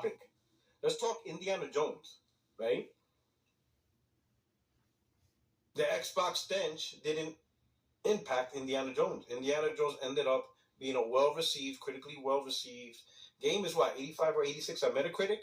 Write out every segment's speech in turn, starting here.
topic. Let's talk Indiana Jones, right? The Xbox stench didn't impact Indiana Jones. Indiana Jones ended up being a well received, critically well received game. Is what, 85 or 86 on Metacritic?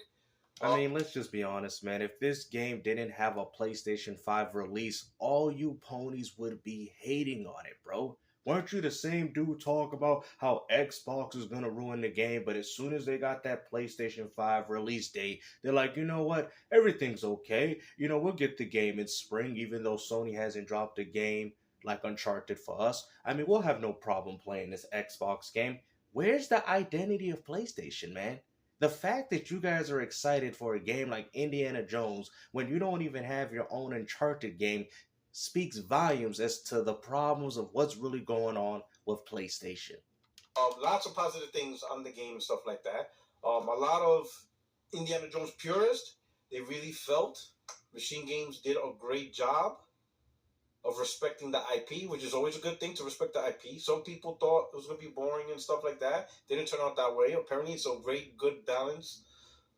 I mean, let's just be honest, man. If this game didn't have a PlayStation 5 release, all you ponies would be hating on it, bro. Weren't you the same dude talk about how Xbox is gonna ruin the game, but as soon as they got that PlayStation 5 release date, they're like, you know what? Everything's okay. We'll get the game in spring, even though Sony hasn't dropped a game like Uncharted for us. I mean, we'll have no problem playing this Xbox game. Where's the identity of PlayStation, man? The fact that you guys are excited for a game like Indiana Jones when you don't even have your own Uncharted game speaks volumes as to the problems of what's really going on with PlayStation. Lots of positive things on the game and stuff like that. A lot of Indiana Jones purists, they really felt Machine Games did a great job of respecting the IP, which is always a good thing to respect the IP. Some people thought it was going to be boring and stuff like that. Didn't turn out that way. Apparently, it's a great, good balance.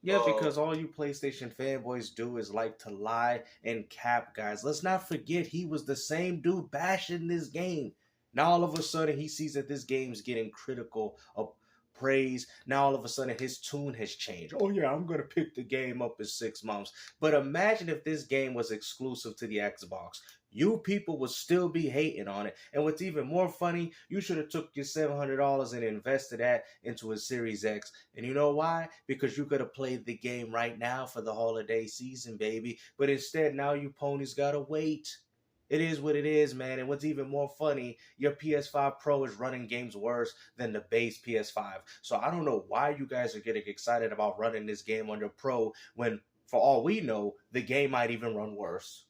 Yeah, because all you PlayStation fanboys do is like to lie and cap, guys. Let's not forget he was the same dude bashing this game. Now all of a sudden he sees that this game's getting critical of praise. Now all of a sudden his tune has changed. Oh yeah, I'm gonna pick the game up in 6 months. But imagine if this game was exclusive to the Xbox. You people would still be hating on it. And what's even more funny, you should have took your $700 and invested that into a Series X. And you know why? Because you could have played the game right now for the holiday season, baby. But instead, now you ponies gotta wait. It is what it is, man. And what's even more funny, your PS5 Pro is running games worse than the base PS5. So I don't know why you guys are getting excited about running this game on your Pro when, for all we know, the game might even run worse.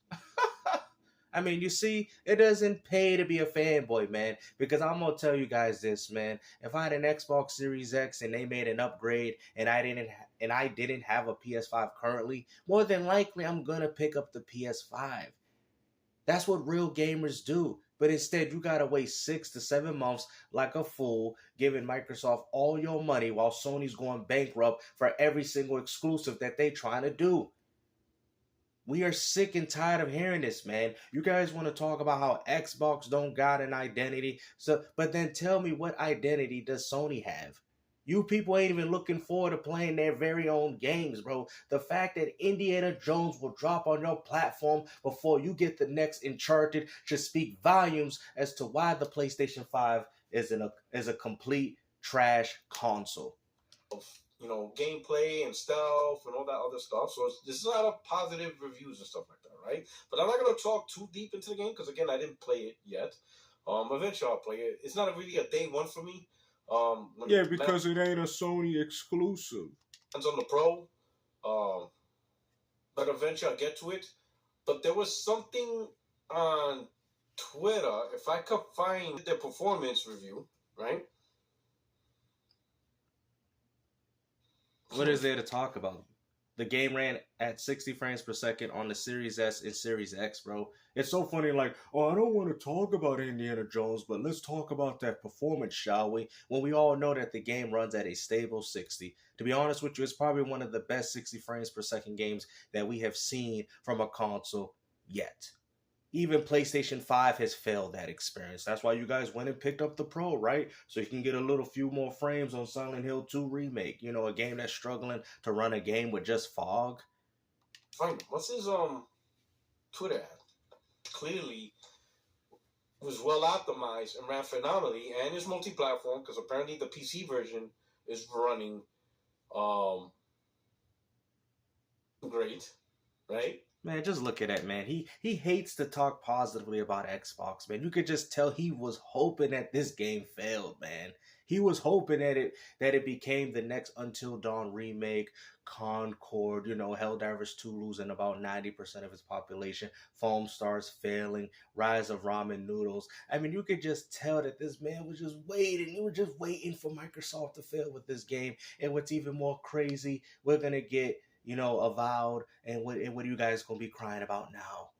I mean, you see, it doesn't pay to be a fanboy, man. Because I'm gonna tell you guys this, man. If I had an Xbox Series X and they made an upgrade, and I didn't have a PS5 currently, more than likely I'm gonna pick up the PS5. That's what real gamers do. But instead, you gotta wait 6 to 7 months like a fool, giving Microsoft all your money while Sony's going bankrupt for every single exclusive that they trying to do. We are sick and tired of hearing this, man. You guys want to talk about how Xbox don't got an identity. But then tell me, what identity does Sony have? You people ain't even looking forward to playing their very own games, bro. The fact that Indiana Jones will drop on your platform before you get the next Uncharted should speak volumes as to why the PlayStation 5 is a complete trash console. Gameplay and stealth and all that other stuff. So this is a lot of positive reviews and stuff like that, right? But I'm not going to talk too deep into the game because, again, I didn't play it yet. Eventually I'll play it. It's not really a day one for me. Yeah, because it ain't a Sony exclusive. It's on the Pro. But eventually I'll get to it. But there was something on Twitter, if I could find the performance review, right? What is there to talk about? The game ran at 60 frames per second on the Series S and Series X, bro. It's so funny, like, oh, I don't want to talk about Indiana Jones, but let's talk about that performance, shall we? When we all know that the game runs at a stable 60. To be honest with you, it's probably one of the best 60 frames per second games that we have seen from a console yet. Even PlayStation 5 has failed that experience. That's why you guys went and picked up the Pro, right? So you can get a little few more frames on Silent Hill 2 Remake. A game that's struggling to run a game with just fog. Fine. What's his Twitter ad? Clearly was well optimized and ran phenomenally, and is multi-platform because apparently the PC version is running great, right? Man, just look at that, man. He hates to talk positively about Xbox, man. You could just tell he was hoping that this game failed, man. He was hoping that it became the next Until Dawn remake, Concord, Helldivers 2 losing about 90% of its population, Foam Stars failing, Rise of Ramen Noodles. I mean, you could just tell that this man was just waiting. He was just waiting for Microsoft to fail with this game. And what's even more crazy, we're going to get Avowed, and what are you guys gonna be crying about now?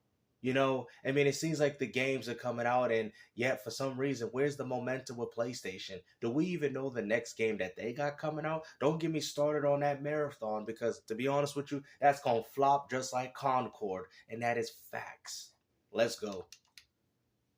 You know, I mean, it seems like the games are coming out, and yet for some reason, where's the momentum with PlayStation? Do we even know the next game that they got coming out? Don't get me started on that marathon because, to be honest with you, that's gonna flop just like Concord, and that is facts. Let's go.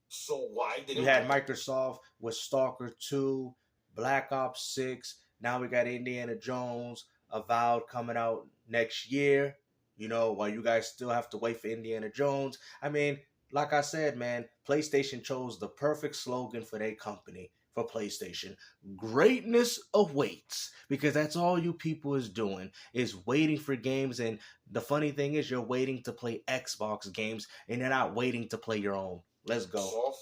So why You didn't had Microsoft? Microsoft with Stalker 2, Black Ops 6. Now we got Indiana Jones, Avowed coming out next year. You know, while you guys still have to wait for Indiana Jones. I mean, like I said, man, PlayStation chose the perfect slogan for their company, for PlayStation. Greatness awaits. Because that's all you people is doing, is waiting for games. And the funny thing is, you're waiting to play Xbox games, and you're not waiting to play your own. Let's go.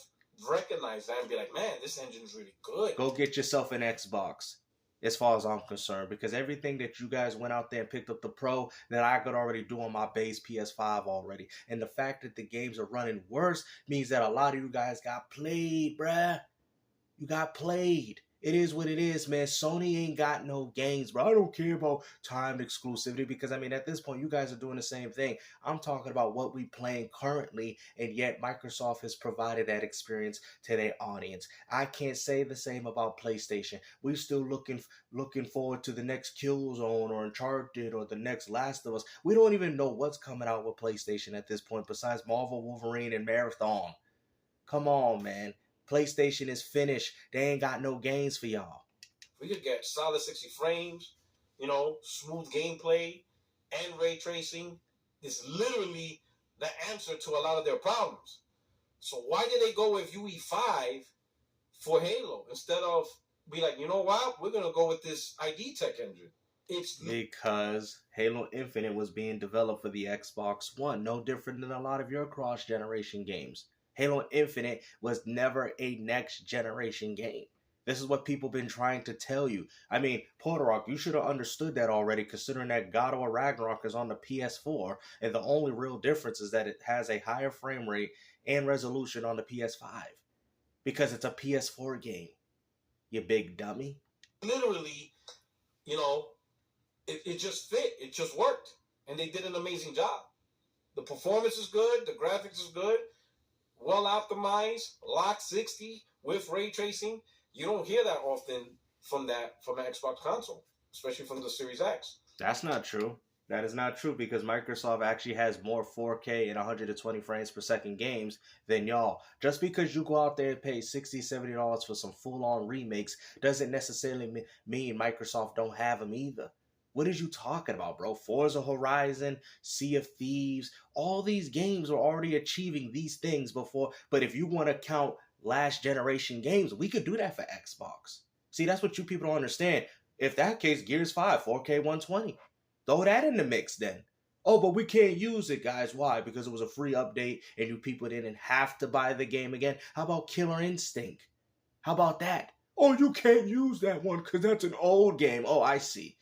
Recognize that and be like, man, this engine's really good. Go get yourself an Xbox, as far as I'm concerned, because everything that you guys went out there and picked up the Pro that I could already do on my base PS5 already. And the fact that the games are running worse means that a lot of you guys got played, bruh. You got played. It is what it is, man. Sony ain't got no games, bro. I don't care about timed exclusivity because, I mean, at this point, you guys are doing the same thing. I'm talking about what we playing currently, and yet Microsoft has provided that experience to their audience. I can't say the same about PlayStation. We still looking forward to the next Killzone or Uncharted or the next Last of Us. We don't even know what's coming out with PlayStation at this point besides Marvel Wolverine and Marathon. Come on, man. PlayStation is finished. They ain't got no games for y'all. We could get solid 60 frames, smooth gameplay, and ray tracing. Is literally the answer to a lot of their problems. So why did they go with UE5 for Halo instead of be like, you know what? We're gonna go with this ID Tech engine. It's because Halo Infinite was being developed for the Xbox One, no different than a lot of your cross-generation games. Halo Infinite was never a next generation game. This is what people been trying to tell you. I mean, Puerto, you should have understood that already, considering that God of War Ragnarok is on the PS4, and the only real difference is that it has a higher frame rate and resolution on the PS5 because it's a PS4 game. You big dummy. literally, it just fit. It just worked, and they did an amazing job. The performance is good. The graphics is good. Well optimized, lock 60 with ray tracing. You don't hear that often from an Xbox console, especially from the Series X. That's not true. That is not true because Microsoft actually has more 4K and 120 frames per second games than y'all. Just because you go out there and pay $60, $70 for some full-on remakes doesn't necessarily mean Microsoft don't have them either. What is you talking about, bro? Forza Horizon, Sea of Thieves, all these games are already achieving these things before. But if you want to count last generation games, we could do that for Xbox. See, that's what you people don't understand. If that case, Gears 5, 4K 120. Throw that in the mix then. Oh, but we can't use it, guys. Why? Because it was a free update and you people didn't have to buy the game again. How about Killer Instinct? How about that? Oh, you can't use that one because that's an old game. Oh, I see.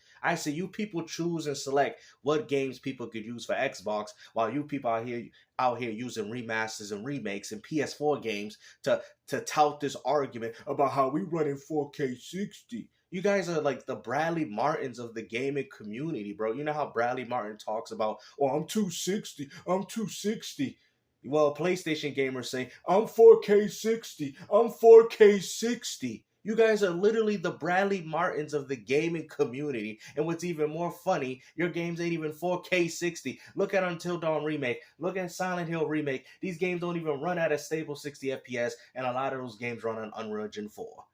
You people choose and select what games people could use for Xbox, while you people out here using remasters and remakes and PS4 games to tout this argument about how we run in 4K 60. You guys are like the Bradley Martins of the gaming community, bro. You know how Bradley Martin talks about, oh, I'm 260, I'm 260. Well, PlayStation gamers say, I'm 4K 60, I'm 4K 60. You guys are literally the Bradley Martins of the gaming community. And what's even more funny, your games ain't even 4K 60. Look at Until Dawn Remake. Look at Silent Hill Remake. These games don't even run at a stable 60 FPS, and a lot of those games run on Unreal Engine 4.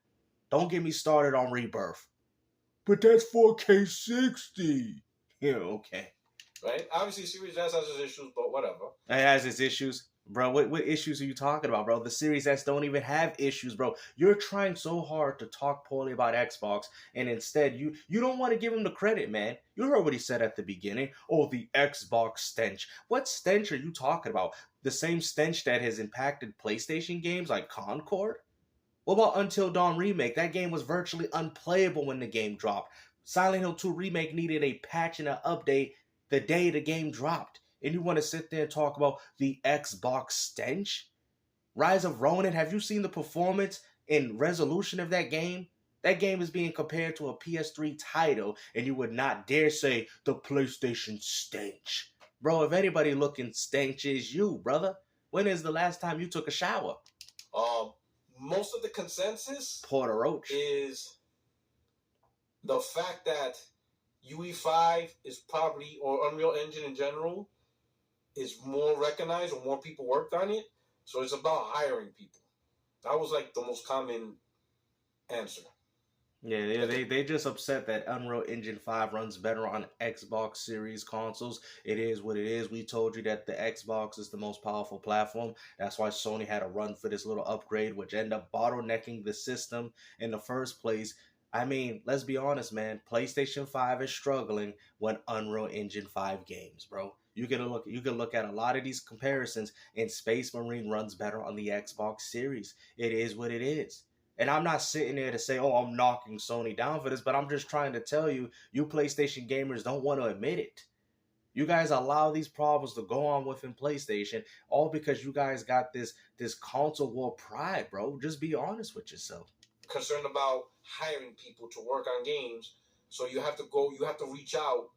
Don't get me started on Rebirth. But that's 4K 60. Yeah, okay. Right? Obviously, Series S has its issues, but whatever. It has its issues. Bro, what issues are you talking about, bro? The Series S don't even have issues, bro. You're trying so hard to talk poorly about Xbox, and instead you don't want to give him the credit, man. You heard what he said at the beginning. Oh, the Xbox stench. What stench are you talking about? The same stench that has impacted PlayStation games like Concord? What about Until Dawn Remake? That game was virtually unplayable when the game dropped. Silent Hill 2 Remake needed a patch and an update the day the game dropped. And you want to sit there and talk about the Xbox stench? Rise of Ronin, have you seen the performance and resolution of that game? That game is being compared to a PS3 title, and you would not dare say the PlayStation stench. Bro, if anybody looking stench is you, brother. When is the last time you took a shower? Most of the consensus Puerto is the fact that UE5 is probably, or Unreal Engine in general, is more recognized or more people worked on it. So it's about hiring people. That was like the most common answer. Yeah, they just upset that Unreal Engine 5 runs better on Xbox Series consoles. It is what it is. We told you that the Xbox is the most powerful platform. That's why Sony had to run for this little upgrade, which ended up bottlenecking the system in the first place. I mean, let's be honest, man. PlayStation 5 is struggling when Unreal Engine 5 games, bro. You can look at a lot of these comparisons, and Space Marine runs better on the Xbox Series. It is what it is. And I'm not sitting there to say, oh, I'm knocking Sony down for this, but I'm just trying to tell you, you PlayStation gamers don't want to admit it. You guys allow these problems to go on within PlayStation, all because you guys got this console war pride, bro. Just be honest with yourself. Concerned about hiring people to work on games, so you have to reach out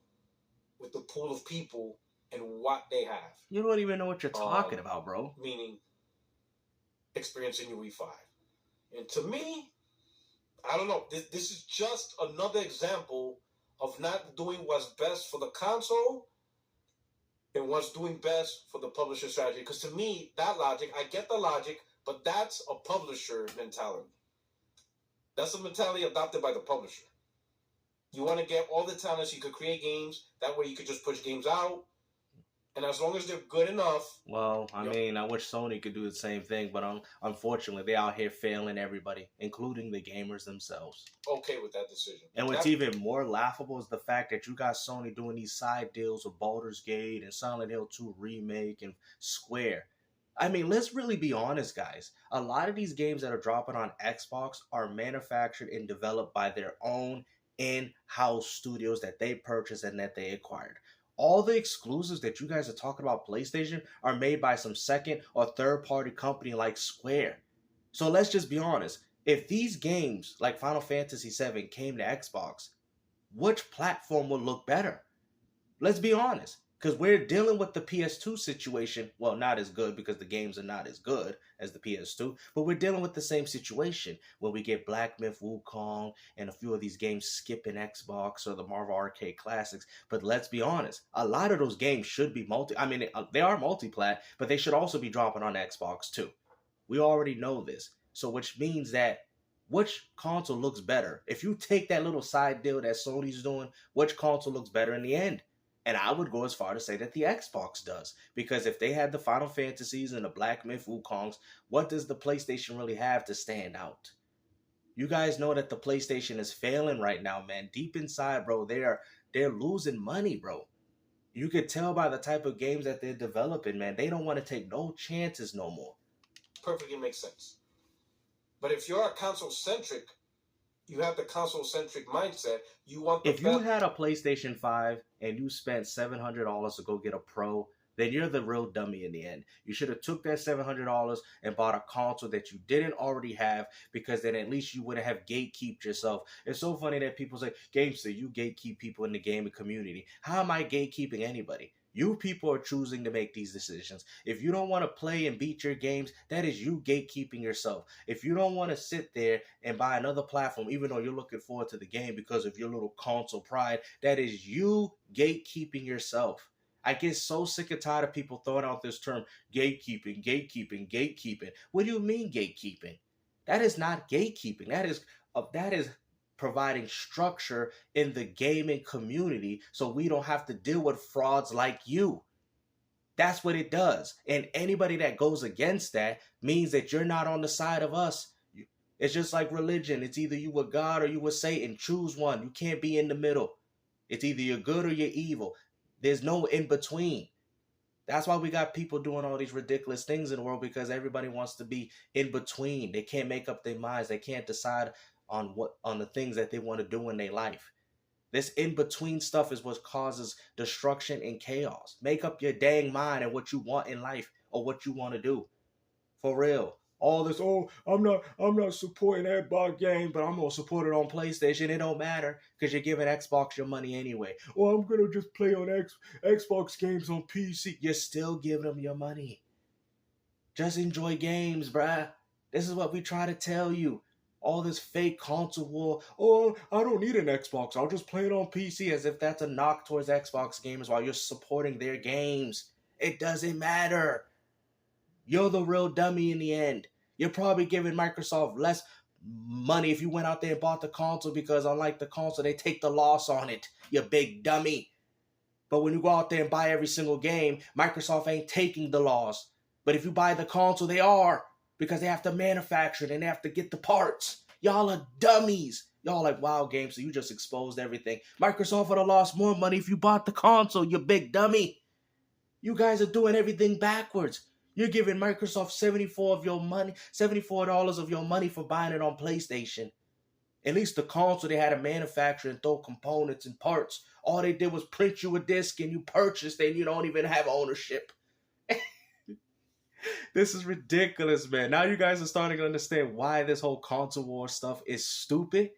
with the pool of people and what they have. You don't even know what you're talking about, bro. Meaning experience in UE5. And to me, I don't know. This is just another example of not doing what's best for the console and what's doing best for the publisher strategy. Because to me, that logic, I get the logic, but that's a publisher mentality. That's a mentality adopted by the publisher. You want to get all the talent so you could create games. That way you could just push games out. And as long as they're good enough. Well, I mean, I wish Sony could do the same thing, but unfortunately, they're out here failing everybody, including the gamers themselves. Okay with that decision. And what's even more laughable is the fact that you got Sony doing these side deals with Baldur's Gate and Silent Hill 2 Remake and Square. I mean, let's really be honest, guys. A lot of these games that are dropping on Xbox are manufactured and developed by their own in-house studios that they purchased and that they acquired. All the exclusives that you guys are talking about PlayStation are made by some second or third party company like Square. So let's just be honest. If these games like Final Fantasy VII came to Xbox, which platform would look better? Let's be honest. Because we're dealing with the PS2 situation. Well, not as good because the games are not as good as the PS2. But we're dealing with the same situation when we get Black Myth Wukong and a few of these games skipping Xbox or the Marvel Arcade Classics. But let's be honest. A lot of those games should be they are multi-plat, but they should also be dropping on Xbox too. We already know this. So which means that which console looks better? If you take that little side deal that Sony's doing, which console looks better in the end? And I would go as far to say that the Xbox does. Because if they had the Final Fantasies and the Black Myth Wukongs, what does the PlayStation really have to stand out? You guys know that the PlayStation is failing right now, man. Deep inside, bro, they're losing money, bro. You could tell by the type of games that they're developing, man. They don't want to take no chances no more. Perfectly makes sense. But if you're a console-centric, you have the console-centric mindset. You want the If you had a PlayStation 5 and you spent $700 to go get a Pro, then you're the real dummy in the end. You should have took that $700 and bought a console that you didn't already have, because then at least you would have gatekeeped yourself. It's so funny that people say, Gamester, you gatekeep people in the gaming community. How am I gatekeeping anybody? You people are choosing to make these decisions. If you don't want to play and beat your games, that is you gatekeeping yourself. If you don't want to sit there and buy another platform, even though you're looking forward to the game because of your little console pride, that is you gatekeeping yourself. I get so sick and tired of people throwing out this term, gatekeeping, gatekeeping, gatekeeping. What do you mean gatekeeping? That is not gatekeeping. That is providing structure in the gaming community so we don't have to deal with frauds like you. That's what it does. And anybody that goes against that means that you're not on the side of us. It's just like religion. It's either you with God or you with Satan. Choose one. You can't be in the middle. It's either you're good or you're evil. There's no in between. That's why we got people doing all these ridiculous things in the world, because everybody wants to be in between. They can't make up their minds. They can't decide on the things that they want to do in their life. This in-between stuff is what causes destruction and chaos. Make up your dang mind and what you want in life or what you want to do. For real. All this, I'm not supporting Xbox game, but I'm gonna support it on PlayStation. It don't matter because you're giving Xbox your money anyway. I'm gonna just play on Xbox games on PC. You're still giving them your money. Just enjoy games, bruh. This is what we try to tell you. All this fake console war. Oh, I don't need an Xbox. I'll just play it on PC, as if that's a knock towards Xbox gamers while you're supporting their games. It doesn't matter. You're the real dummy in the end. You're probably giving Microsoft less money if you went out there and bought the console, because unlike the console, they take the loss on it. You big dummy. But when you go out there and buy every single game, Microsoft ain't taking the loss. But if you buy the console, they are, because they have to manufacture it and they have to get the parts. Y'all are dummies. Y'all like, wow, game, so you just exposed everything. Microsoft would have lost more money if you bought the console, you big dummy. You guys are doing everything backwards. You're giving Microsoft $74 of your money for buying it on PlayStation. At least the console, they had to manufacture and throw components and parts. All they did was print you a disc and you purchased it and you don't even have ownership. This is ridiculous, man. Now you guys are starting to understand why this whole console war stuff is stupid.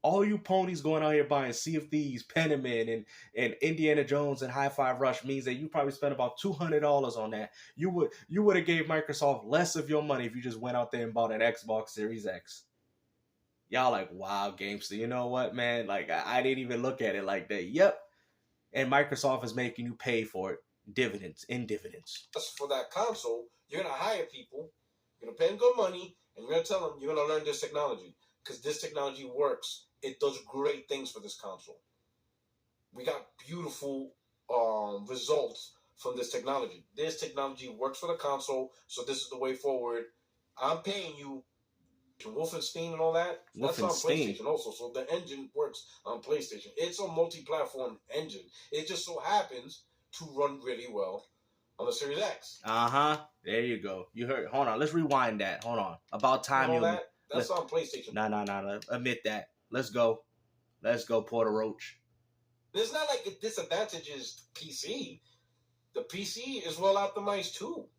All you ponies going out here buying Sea of Thieves, Penman, and Indiana Jones and Hi-Fi Rush means that you probably spent about $200 on that. You would have gave Microsoft less of your money if you just went out there and bought an Xbox Series X. Y'all like, wow, GameStop. You know what, man? Like, I didn't even look at it like that. Yep. And Microsoft is making you pay for it. Dividends. For that console, you're going to hire people, you're going to pay them good money, and you're going to tell them you're going to learn this technology. Because this technology works. It does great things for this console. We got beautiful results from this technology. This technology works for the console, so this is the way forward. I'm paying you Wolfenstein and all that. That's on PlayStation also, so the engine works on PlayStation. It's a multi-platform engine. It just so happens to run really well on the Series X. There you go. You heard. Hold on. Let's rewind that. Hold on. About time you. That's on PlayStation. No. Admit that. Let's go, Puerto Roach. It's not like it disadvantages PC. The PC is well optimized too.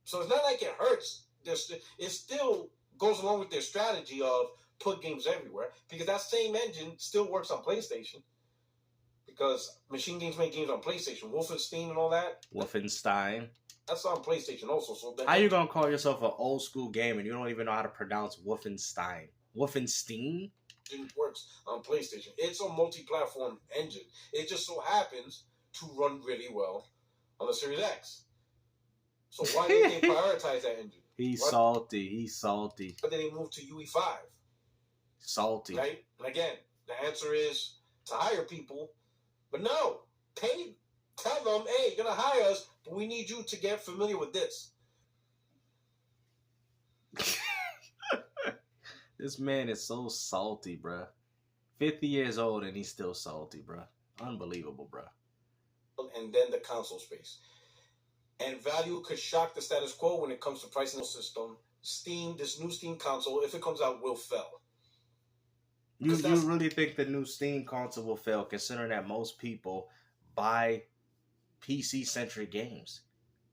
So it's not like it hurts. It still goes along with their strategy of put games everywhere, because that same engine still works on PlayStation. Because Machine Games make games on PlayStation. Wolfenstein and all that. Wolfenstein. That's on PlayStation also. So how you gonna call yourself an old school gamer and you don't even know how to pronounce Wolfenstein? Wolfenstein? It works on PlayStation. It's a multi-platform engine. It just so happens to run really well on the Series X. So why didn't they prioritize that engine? He's salty. But then they moved to UE5. Salty. Right? And again, the answer is to hire people. But no, tell them, hey, you're going to hire us, but we need you to get familiar with this. This man is so salty, bruh. 50 years old and he's still salty, bruh. Unbelievable, bruh. And then the console space. And value could shock the status quo when it comes to pricing the system. Steam, this new Steam console, if it comes out, will fail. You really think the new Steam console will fail, considering that most people buy PC-centric games?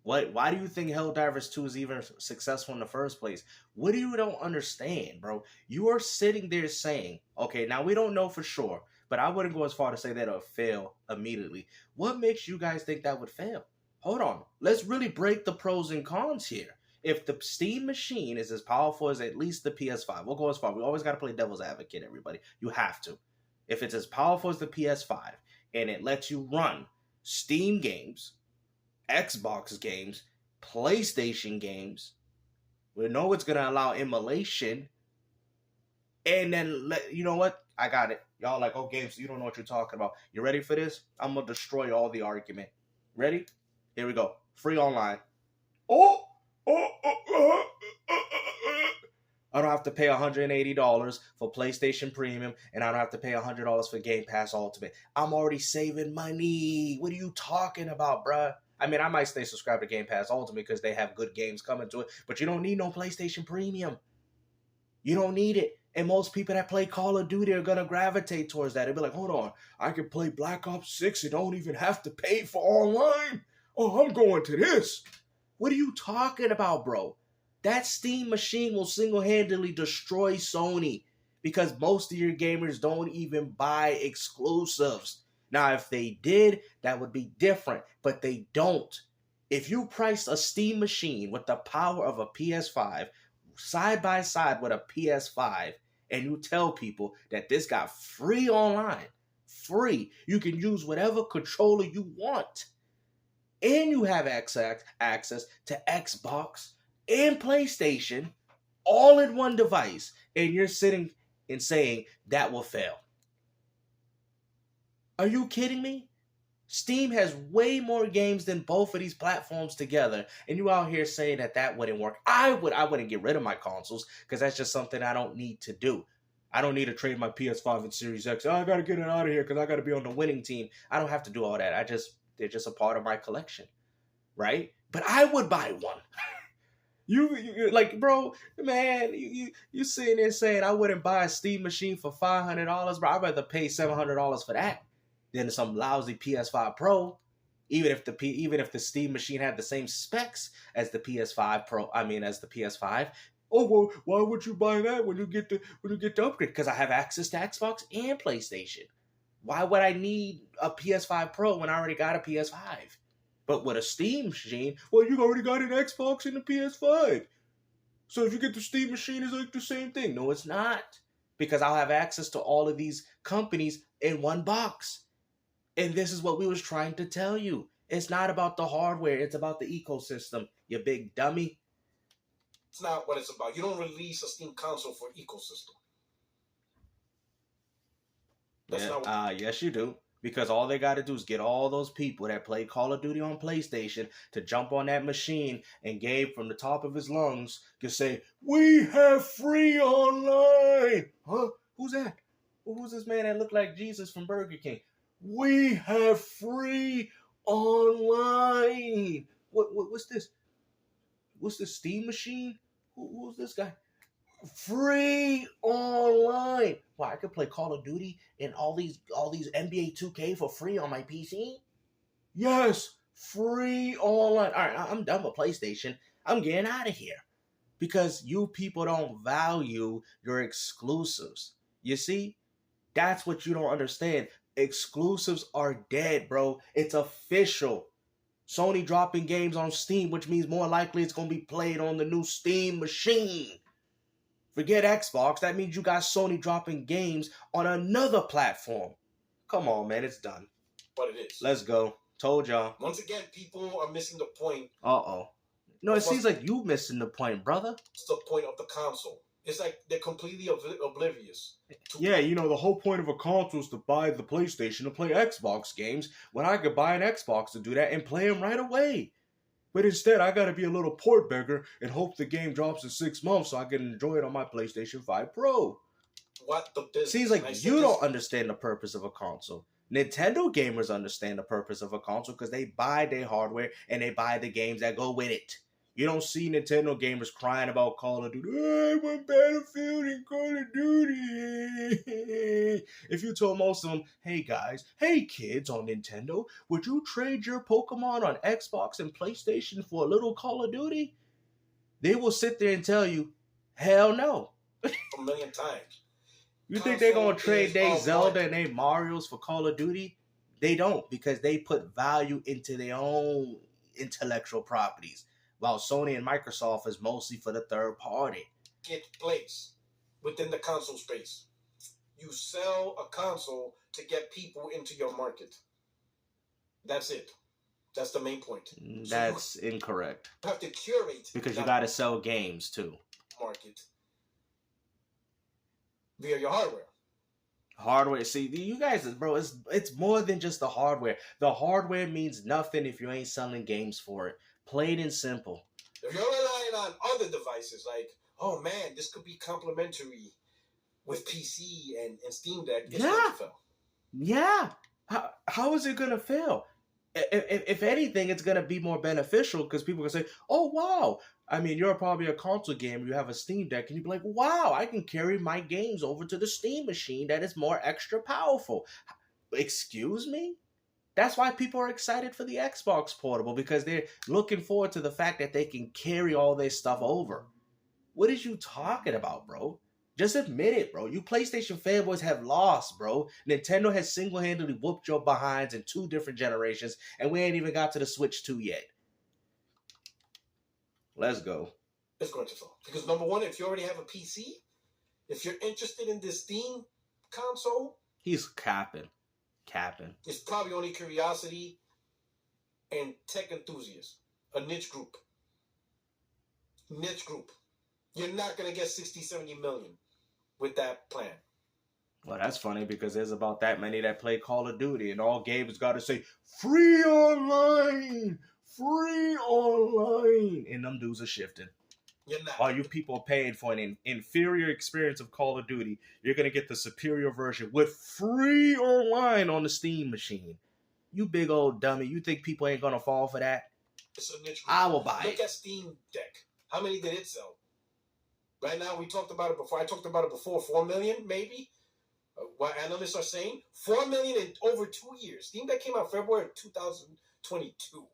Why do you think Helldivers 2 is even successful in the first place? What do you don't understand, bro? You are sitting there saying, okay, now we don't know for sure, but I wouldn't go as far to say that it'll fail immediately. What makes you guys think that would fail? Hold on. Let's really break the pros and cons here. If the Steam machine is as powerful as at least the PS5, we'll go as far. We always got to play devil's advocate, everybody. You have to. If it's as powerful as the PS5 and it lets you run Steam games, Xbox games, PlayStation games, we know it's going to allow emulation. And then, you know what? I got it. Y'all like, oh, games, you don't know what you're talking about. You ready for this? I'm going to destroy all the argument. Ready? Here we go. Free online. I don't have to pay $180 for PlayStation Premium, and I don't have to pay $100 for Game Pass Ultimate. I'm already saving money. What are you talking about, bruh? I mean, I might stay subscribed to Game Pass Ultimate because they have good games coming to it, but you don't need no PlayStation Premium. You don't need it. And most people that play Call of Duty are going to gravitate towards that. They'll be like, hold on, I can play Black Ops 6 and don't even have to pay for online. Oh, I'm going to this. What are you talking about, bro? That Steam machine will single-handedly destroy Sony because most of your gamers don't even buy exclusives. Now, if they did, that would be different, but they don't. If you price a Steam machine with the power of a PS5 side by side with a PS5, and you tell people that this got free online, free, you can use whatever controller you want, and you have access to Xbox and PlayStation all in one device, and you're sitting and saying that will fail. Are you kidding me? Steam has way more games than both of these platforms together, and you out here saying that wouldn't work. I wouldn't get rid of my consoles because that's just something I don't need to do. I don't need to trade my PS5 and Series X. I gotta get it out of here because I gotta be on the winning team. I don't have to do all that. They're just a part of my collection, right? But I would buy one. You like, bro, man, you sitting there saying I wouldn't buy a Steam machine for $500, bro. I'd rather pay $700 for that than some lousy PS5 Pro. Even if the Steam machine had the same specs as the PS5 Pro, as the PS5. Oh well, why would you buy that when you get the upgrade? Because I have access to Xbox and PlayStation. Why would I need a PS5 Pro when I already got a PS5? But with a Steam machine, well, you already got an Xbox and a PS5. So if you get the Steam machine, it's like the same thing. No, it's not. Because I'll have access to all of these companies in one box. And this is what we was trying to tell you. It's not about the hardware. It's about the ecosystem, you big dummy. It's not what it's about. You don't release a Steam console for ecosystem. Yes, you do. Because all they got to do is get all those people that play Call of Duty on PlayStation to jump on that machine, and Gabe from the top of his lungs can say, "We have free online." Huh? Who's that? Who's this man that looked like Jesus from Burger King? We have free online. What's this? What's this Steam machine? Who's this guy? Free online. Wow, I could play Call of Duty and all these NBA 2K for free on my PC? Yes, free online. All right, I'm done with PlayStation. I'm getting out of here. Because you people don't value your exclusives. You see? That's what you don't understand. Exclusives are dead, bro. It's official. Sony dropping games on Steam, which means more likely it's going to be played on the new Steam machine. Forget Xbox. That means you got Sony dropping games on another platform. Come on, man. It's done. But it is. Let's go. Told y'all. Once again, people are missing the point. Uh-oh. No, it seems like you missing the point, brother. It's the point of the console. It's like they're completely oblivious. Yeah, the whole point of a console is to buy the PlayStation to play Xbox games when I could buy an Xbox to do that and play them right away. But instead, I gotta be a little port beggar and hope the game drops in 6 months so I can enjoy it on my PlayStation 5 Pro. What the business? Seems like you don't understand the purpose of a console. Nintendo gamers understand the purpose of a console because they buy their hardware and they buy the games that go with it. You don't see Nintendo gamers crying about Call of Duty. I want Battlefield and Call of Duty. If you told most of them, hey guys, hey kids on Nintendo, would you trade your Pokemon on Xbox and PlayStation for a little Call of Duty? They will sit there and tell you, hell no. A million times. You think they're going to trade their Zelda and their Marios for Call of Duty? They don't, because they put value into their own intellectual properties. While Sony and Microsoft is mostly for the third party. Get place within the console space. You sell a console to get people into your market. That's it. That's the main point. That's incorrect. You have to curate. Because you got to sell games too. Market. Via your hardware. Hardware. See, you guys, bro, it's more than just the hardware. The hardware means nothing if you ain't selling games for it. Plain and simple. If you're relying on other devices, like, oh man, this could be complementary with PC and Steam Deck, it's going to fail. Yeah. How is it going to fail? If anything, it's going to be more beneficial because people can say, oh, wow. I mean, you're probably a console gamer. You have a Steam Deck, and you'd be like, wow, I can carry my games over to the Steam machine that is more extra powerful. Excuse me? That's why people are excited for the Xbox Portable, because they're looking forward to the fact that they can carry all their stuff over. What is you talking about, bro? Just admit it, bro. You PlayStation fanboys have lost, bro. Nintendo has single-handedly whooped your behinds in 2 different generations, and we ain't even got to the Switch 2 yet. Let's go. It's going to fail. Because number one, if you already have a PC, if you're interested in this Steam console, He's capping. it's probably only curiosity and tech enthusiasts. A niche group. You're not going to get 60, 70 million with that plan. Well, that's funny because there's about that many that play Call of Duty, and all Gabe's got to say, free online, and them dudes are shifting. You're not. While you people are paying for an inferior experience of Call of Duty, you're going to get the superior version with free online on the Steam machine. You big old dummy. You think people ain't going to fall for that? It's a niche group. I will buy it. Look at Steam Deck. How many did it sell? Right now, we talked about it before. I talked about it before. 4 million, maybe? What analysts are saying? 4 million in over 2 years. Steam Deck came out February of 2022.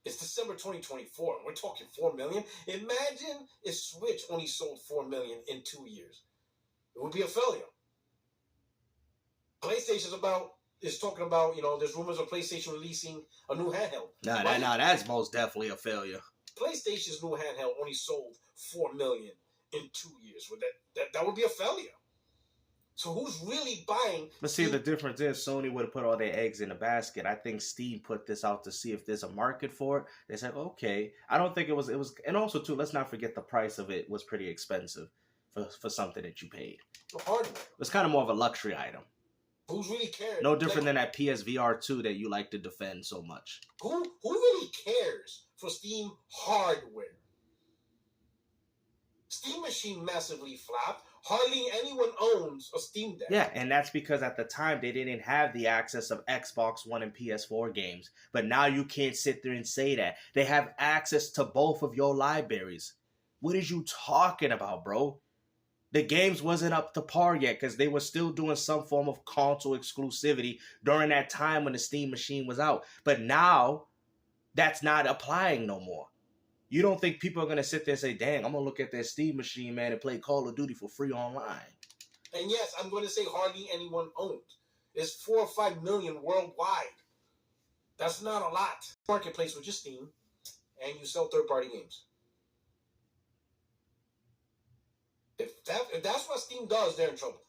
It's December 2024. We're talking 4 million. Imagine if Switch only sold 4 million in 2 years. It would be a failure. PlayStation's is talking about, there's rumors of PlayStation releasing a new handheld. No, that's most definitely a failure. PlayStation's new handheld only sold 4 million in 2 years. That would be a failure. So who's really buying? But see, the difference is Sony would have put all their eggs in a basket. I think Steam put this out to see if there's a market for it. They said, okay. I don't think it was, and also too, let's not forget the price of it was pretty expensive for something that you paid. The hardware. It's kind of more of a luxury item. Who's really cares? No different than that PSVR 2 that you like to defend so much. Who really cares for Steam hardware? Steam machine massively flopped. Hardly anyone owns a Steam Deck. Yeah, and that's because at the time they didn't have the access of Xbox One and PS4 games. But now you can't sit there and say that. They have access to both of your libraries. What is you talking about, bro? The games wasn't up to par yet because they were still doing some form of console exclusivity during that time when the Steam machine was out. But now, that's not applying no more. You don't think people are going to sit there and say, dang, I'm going to look at that Steam machine, man, and play Call of Duty for free online. And yes, I'm going to say hardly anyone owns. There's 4 or 5 million worldwide. That's not a lot. Marketplace with your Steam, and you sell third-party games. If that's what Steam does, they're in trouble.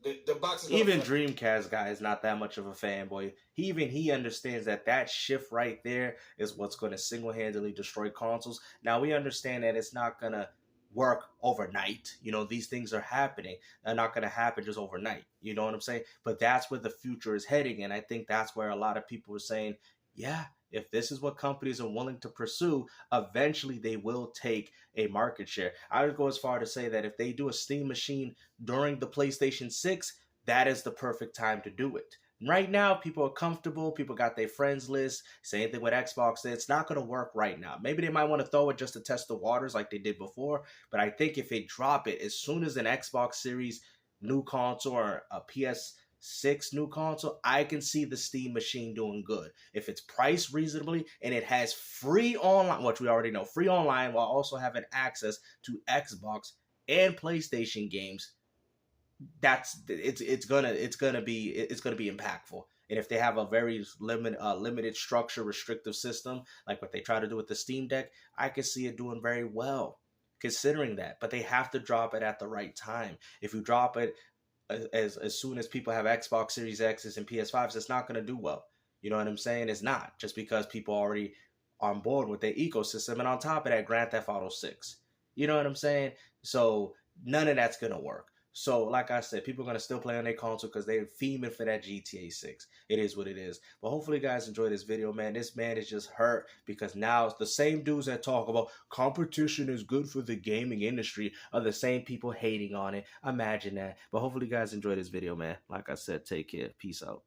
The box is even Dreamcast guy is not that much of a fanboy. He understands that shift right there is what's going to single-handedly destroy consoles. Now we understand that it's not going to work overnight. These things are happening. They're not going to happen just overnight. You know what I'm saying? But that's where the future is heading, and I think that's where a lot of people are saying, yeah, if this is what companies are willing to pursue, eventually they will take a market share. I would go as far to say that if they do a Steam machine during the PlayStation 6, that is the perfect time to do it. Right now, people are comfortable. People got their friends list. Same thing with Xbox. It's not going to work right now. Maybe they might want to throw it just to test the waters like they did before. But I think if they drop it, as soon as an Xbox Series new console or a PS6 new console, I can see the Steam machine doing good. If it's priced reasonably and it has free online, which we already know, free online while also having access to Xbox and PlayStation games, it's gonna be impactful. And if they have a very limited structure, restrictive system like what they try to do with the Steam Deck, I can see it doing very well considering that. But they have to drop it at the right time. If you drop it as soon as people have Xbox Series X's and PS5s, it's not going to do well. You know what I'm saying? It's not, just because people are already on board with their ecosystem. And on top of that, Grand Theft Auto 6. You know what I'm saying? So none of that's going to work. So like I said, people are going to still play on their console because they're fiending for that GTA 6. It is what it is. But hopefully you guys enjoy this video, man. This man is just hurt because now it's the same dudes that talk about competition is good for the gaming industry are the same people hating on it. Imagine that. But hopefully you guys enjoy this video, man. Like I said, take care. Peace out.